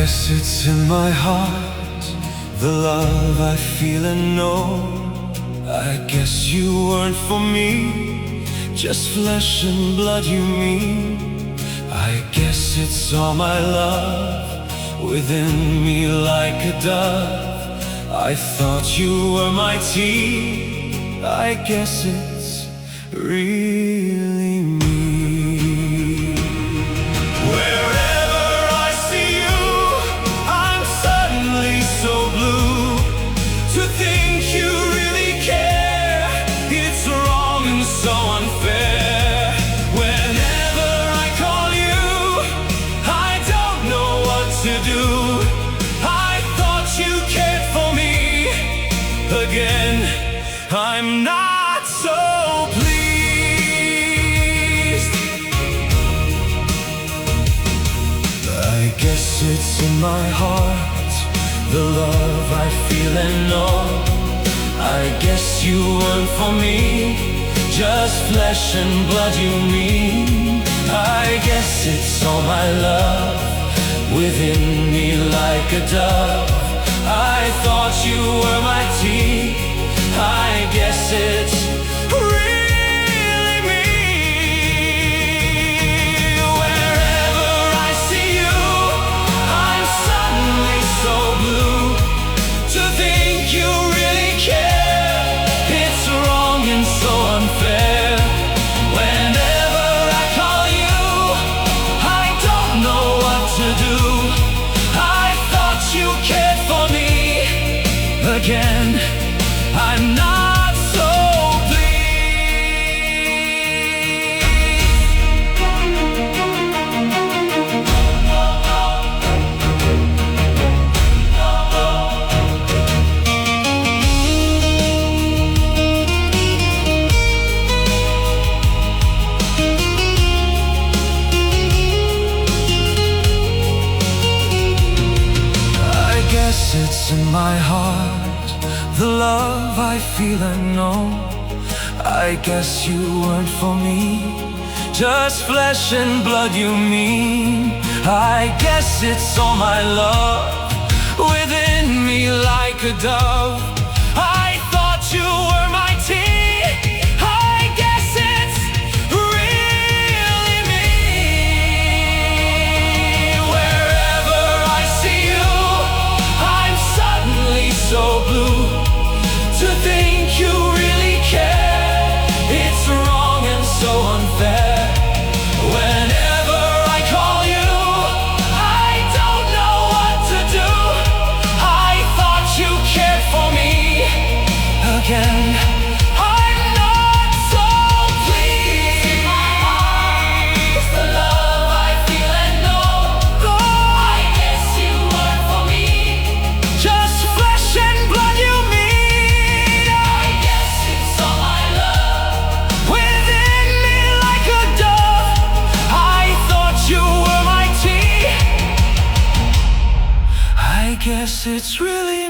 guess it's in my heart, the love I feel and know. I guess you weren't for me, just flesh and blood you mean. I guess it's all my love within me like a dove. I thought you were my tea, I guess it's really me. So unfair. Whenever I call you, I don't know what to do. I thought you cared for me. Again, I'm not so pleased. I guess it's in my heart, the love I feel and know. I guess you weren't for me, just flesh and blood you mean. I guess it's all my love within me like a dove. I thought you were my tea, I guess it's really me. Wherever I see you, I'm suddenly so blue. To think you really care, it's wrong and so unfair. Whenever I call you, I don't know what to do. I thought you cared for me. Again, I'm not so it's in my heart, the love I feel and know. I guess you weren't for me, just flesh and blood you mean. I guess it's all my love within me like a dove. I thought you were my tea, I guess it's really me. Wherever I see you, so blue. To think you really care, it's wrong and so unfair. Whenever I call you, I don't know what to do. I thought you cared for me. Again, I'm not so pleased. The love I feel and know. I guess you weren't for me, just flesh and blood you mean. I guess it's all my love within me like a dove. I thought you were my tea, I guess it's really